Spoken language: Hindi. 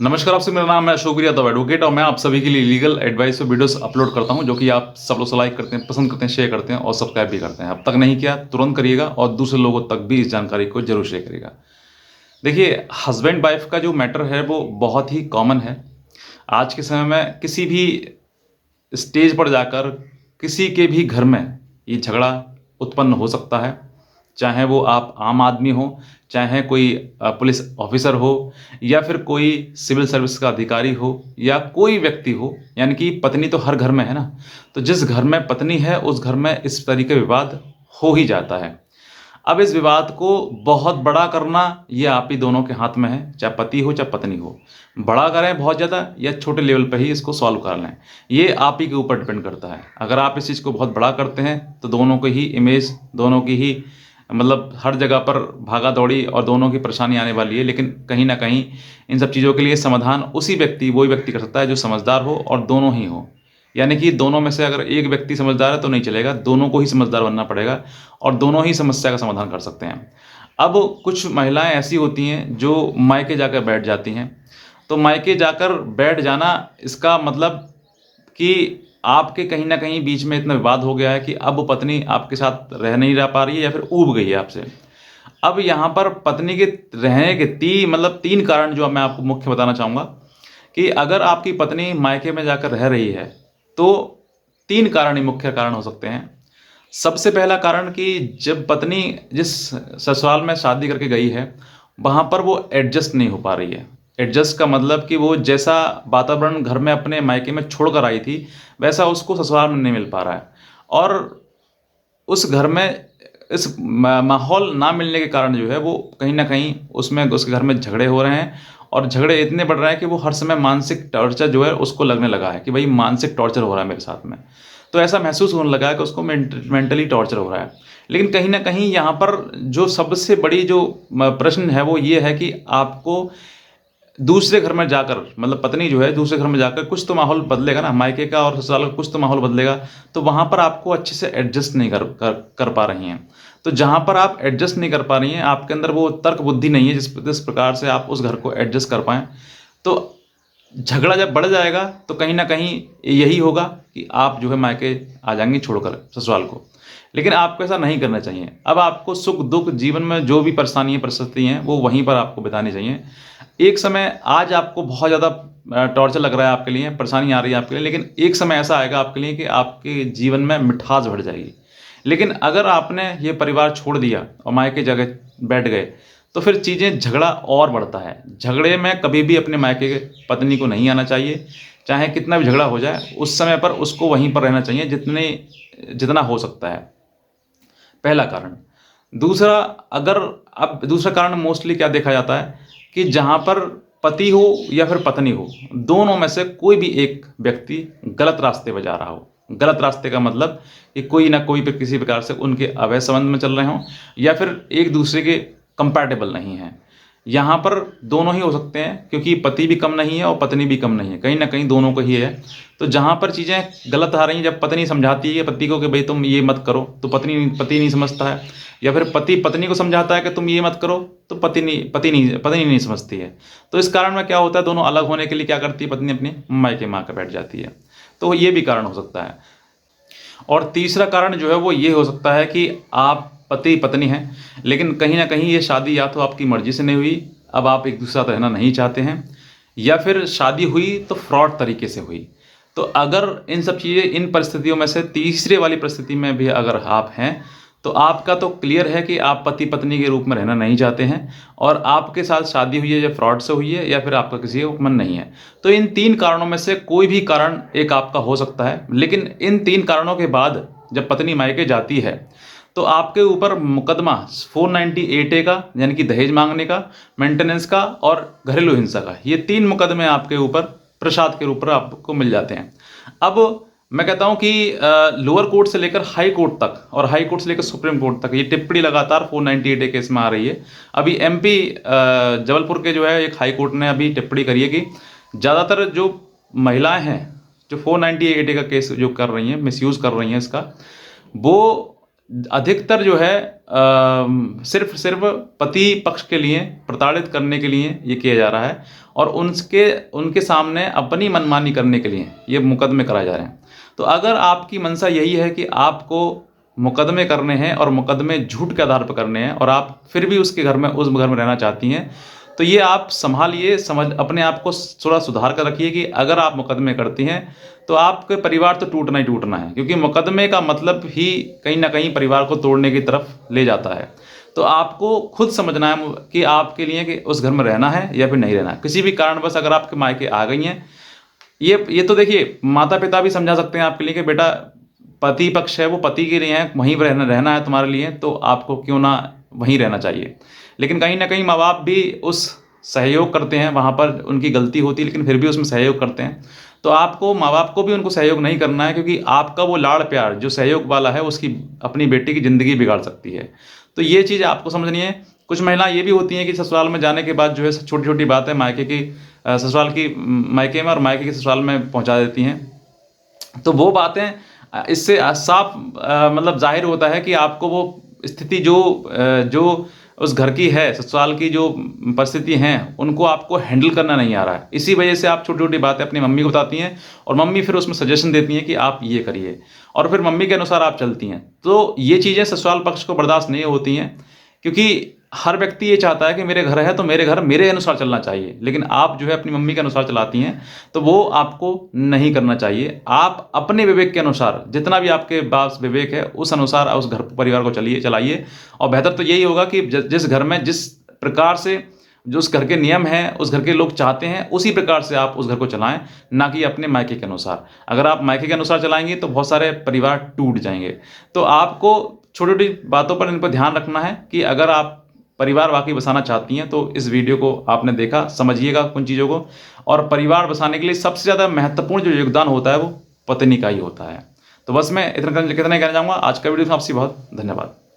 नमस्कार, आपसे मेरा नाम है अशोक यादव एडवोकेट और मैं आप सभी के लिए लीगल एडवाइस पे वीडियोस अपलोड करता हूं जो कि आप सब लोग लाइक करते हैं, पसंद करते हैं, शेयर करते हैं और सब्सक्राइब भी करते हैं। अब तक नहीं किया तुरंत करिएगा और दूसरे लोगों तक भी इस जानकारी को जरूर शेयर करिएगा। देखिए, हस्बैंड वाइफ का जो मैटर है वो बहुत ही कॉमन है। आज के समय में किसी भी स्टेज पर जाकर किसी के भी घर में ये झगड़ा उत्पन्न हो सकता है। चाहे वो आप आम आदमी हो, चाहे कोई पुलिस ऑफिसर हो या फिर कोई सिविल सर्विस का अधिकारी हो या कोई व्यक्ति हो, यानी कि पत्नी तो हर घर में है ना। तो जिस घर में पत्नी है उस घर में इस तरीके विवाद हो ही जाता है। अब इस विवाद को बहुत बड़ा करना ये आप ही दोनों के हाथ में है, चाहे पति हो चाहे पत्नी हो। बड़ा करें बहुत ज़्यादा या छोटे लेवल पे ही इसको सॉल्व कर लें, ये आप ही के ऊपर डिपेंड करता है। अगर आप इस चीज़ को बहुत बड़ा करते हैं तो दोनों की ही इमेज, दोनों की ही मतलब हर जगह पर भागा दौड़ी और दोनों की परेशानी आने वाली है। लेकिन कहीं ना कहीं इन सब चीज़ों के लिए समाधान वही व्यक्ति कर सकता है जो समझदार हो और दोनों ही हो। यानी कि दोनों में से अगर एक व्यक्ति समझदार है तो नहीं चलेगा, दोनों को ही समझदार बनना पड़ेगा और दोनों ही समस्या का समाधान कर सकते हैं। अब कुछ महिलाएं ऐसी होती हैं जो मायके जाकर बैठ जाती हैं। तो मायके जाकर बैठ जाना इसका मतलब कि आपके कहीं न कहीं बीच में इतना विवाद हो गया है कि अब वो पत्नी आपके साथ रह पा रही है या फिर ऊब गई है आपसे। अब यहाँ पर पत्नी के रहने के 3 कारण जो मैं आपको मुख्य बताना चाहूँगा कि अगर आपकी पत्नी मायके में जाकर रह रही है तो 3 कारण ही मुख्य कारण हो सकते हैं। सबसे पहला कारण कि जब पत्नी जिस ससुराल में शादी करके गई है, वहाँ पर वो एडजस्ट नहीं हो पा रही है। एडजस्ट का मतलब कि वो जैसा वातावरण घर में अपने मायके में छोड़ कर आई थी, वैसा उसको ससुराल में नहीं मिल पा रहा है। और उस घर में इस माहौल ना मिलने के कारण जो है वो कहीं न कहीं उसमें उसके घर में झगड़े हो रहे हैं और झगड़े इतने बढ़ रहे हैं कि वो हर समय मानसिक टॉर्चर जो है उसको लगने लगा है कि भाई मानसिक टॉर्चर हो रहा है मेरे साथ में। तो ऐसा महसूस होने लगा है कि उसको मेंटली टॉर्चर हो रहा है। लेकिन कहीं न कहीं यहाँ पर जो सबसे बड़ी जो प्रश्न है वो ये है कि आपको दूसरे घर में जाकर मतलब पत्नी जो है दूसरे घर में जाकर कुछ तो माहौल बदलेगा ना, मायके का और ससुराल का कुछ तो माहौल बदलेगा। तो वहाँ पर आपको अच्छे से एडजस्ट नहीं कर पा रही हैं। तो जहाँ पर आप एडजस्ट नहीं कर पा रही हैं, आपके अंदर वो तर्क बुद्धि नहीं है जिस प्रकार से आप उस घर को एडजस्ट कर पाएँ। तो झगड़ा जब बढ़ जाएगा तो कहीं न कहीं यही होगा कि आप जो है मायके आ जाएँगी छोड़कर ससुराल को। लेकिन आपको ऐसा नहीं करना चाहिए। अब आपको सुख-दुःख जीवन में जो भी परेशानियाँ परिस्थिति हैं वो वहीं पर आपको बितानी चाहिए। एक समय आज आपको बहुत ज़्यादा टॉर्चर लग रहा है आपके लिए, परेशानी आ रही है आपके लिए, लेकिन एक समय ऐसा आएगा आपके लिए कि आपके जीवन में मिठास बढ़ जाएगी। लेकिन अगर आपने ये परिवार छोड़ दिया और मायके जगह बैठ गए, तो फिर चीज़ें झगड़ा और बढ़ता है। झगड़े में कभी भी अपने मायके के पत्नी को नहीं आना चाहिए, चाहे कितना भी झगड़ा हो जाए, उस समय पर उसको वहीं पर रहना चाहिए जितना हो सकता है। पहला कारण। दूसरा, अगर अब दूसरा कारण मोस्टली क्या देखा जाता है कि जहाँ पर पति हो या फिर पत्नी हो, दोनों में से कोई भी एक व्यक्ति गलत रास्ते पे जा रहा हो। गलत रास्ते का मतलब कि कोई ना कोई पे किसी प्रकार से उनके अवैध संबंध में चल रहे हों या फिर एक दूसरे के कंपैटिबल नहीं हैं। यहाँ पर दोनों ही हो सकते हैं क्योंकि पति भी कम नहीं है और पत्नी भी कम नहीं है, कहीं ना कहीं दोनों को ही है। तो जहाँ पर चीज़ें गलत आ रही हैं, जब पत्नी समझाती है पति को कि भाई तुम ये मत करो, तो पति नहीं समझता है, या फिर पति पत्नी को समझाता है कि तुम ये मत करो, तो पत्नी नहीं समझती है। तो इस कारण में क्या होता है, दोनों अलग होने के लिए क्या करती है पत्नी, अपनी मायके माँ के बैठ जाती है। तो ये भी कारण हो सकता है। और तीसरा कारण जो है वो ये हो सकता है कि आप पति पत्नी हैं, लेकिन कहीं ना कहीं ये शादी या तो आपकी मर्जी से नहीं हुई, अब आप एक दूसरे साथ रहना नहीं चाहते हैं, या फिर शादी हुई तो फ्रॉड तरीके से हुई। तो अगर इन सब चीज़ें, इन परिस्थितियों में से तीसरे वाली परिस्थिति में भी अगर आप हैं, तो आपका तो क्लियर है कि आप पति पत्नी के रूप में रहना नहीं चाहते हैं और आपके साथ शादी हुई है या फ्रॉड से हुई है या फिर आपका किसी का मन नहीं है। तो इन 3 कारणों में से कोई भी कारण एक आपका हो सकता है। लेकिन इन 3 कारणों के बाद जब पत्नी मायके जाती है तो आपके ऊपर मुकदमा 498A का, यानी कि दहेज मांगने का, मेंटेनेंस का और घरेलू हिंसा का, ये 3 मुकदमे आपके ऊपर प्रसाद के रूप में आपको मिल जाते हैं। अब मैं कहता हूं कि लोअर कोर्ट से लेकर हाई कोर्ट तक और हाई कोर्ट से लेकर सुप्रीम कोर्ट तक ये टिप्पणी लगातार 498A केस में आ रही है। अभी एमपी जबलपुर के जो है एक हाई कोर्ट ने अभी टिप्पणी करी है कि ज़्यादातर जो महिलाएं हैं जो 498A का केस जो कर रही हैं, मिसयूज़ कर रही हैं इसका, वो अधिकतर जो है सिर्फ सिर्फ पति पक्ष के लिए प्रताड़ित करने के लिए ये किया जा रहा है और उनके सामने अपनी मनमानी करने के लिए ये मुकदमे कराए जा रहे हैं। तो अगर आपकी मंशा यही है कि आपको मुकदमे करने हैं और मुकदमे झूठ के आधार पर करने हैं और आप फिर भी उस घर में रहना चाहती हैं, तो ये आप संभालिए, अपने आप को थोड़ा सुधार कर रखिए कि अगर आप मुकदमे करती हैं तो आपके परिवार तो टूटना ही टूटना है, क्योंकि मुकदमे का मतलब ही कहीं ना कहीं परिवार को तोड़ने की तरफ ले जाता है। तो आपको खुद समझना है कि आपके लिए कि उस घर में रहना है या फिर नहीं रहना है। किसी भी कारणवश अगर आपके मायके आ गई हैं, ये तो देखिए माता पिता भी समझा सकते हैं आपके लिए कि बेटा पति पक्ष है वो पति के लिए है, वहीं पर रहना है तुम्हारे लिए, तो आपको क्यों ना वहीं रहना चाहिए। लेकिन कहीं ना कहीं माँ बाप भी उस सहयोग करते हैं, वहाँ पर उनकी गलती होती है लेकिन फिर भी उसमें सहयोग करते हैं। तो आपको माँ बाप को भी उनको सहयोग नहीं करना है, क्योंकि आपका वो लाड़ प्यार जो सहयोग वाला है उसकी अपनी बेटी की ज़िंदगी बिगाड़ सकती है। तो ये चीज़ आपको समझनी है। कुछ महिलाएं ये भी होती हैं कि ससुराल में जाने के बाद जो है छोटी छोटी बातें मायके की ससुराल की मायके में और मायके की ससुराल में पहुंचा देती हैं। तो वो बातें इससे साफ मतलब जाहिर होता है कि आपको वो स्थिति जो उस घर की है, ससुराल की जो परिस्थिति हैं उनको आपको हैंडल करना नहीं आ रहा है। इसी वजह से आप छोटी छोटी बातें अपनी मम्मी को बताती हैं और मम्मी फिर उसमें सजेशन देती हैं कि आप ये करिए और फिर मम्मी के अनुसार आप चलती हैं। तो ये चीज़ें ससुराल पक्ष को बर्दाश्त नहीं होती हैं, क्योंकि हर व्यक्ति ये चाहता है कि मेरे घर है तो मेरे घर मेरे अनुसार चलना चाहिए, लेकिन आप जो है अपनी मम्मी के अनुसार चलाती हैं, तो वो आपको नहीं करना चाहिए। आप अपने विवेक के अनुसार, जितना भी आपके पास विवेक है उस अनुसार उस घर परिवार को चलाइए। और बेहतर तो यही होगा कि जिस घर में जिस प्रकार से जो उस घर के नियम हैं, उस घर के लोग चाहते हैं, उसी प्रकार से आप उस घर को चलाएं, ना कि अपने मायके के अनुसार। अगर आप मायके के अनुसार चलाएंगे तो बहुत सारे परिवार टूट जाएंगे। तो आपको छोटी छोटी बातों पर इन पर ध्यान रखना है कि अगर आप परिवार वाकई बसाना चाहती हैं तो इस वीडियो को आपने देखा, समझिएगा उन चीज़ों को। और परिवार बसाने के लिए सबसे ज़्यादा महत्वपूर्ण जो योगदान होता है वो पत्नी का ही होता है। तो बस मैं कितना कहना चाहूँगा। आज का वीडियो में आपसे बहुत धन्यवाद।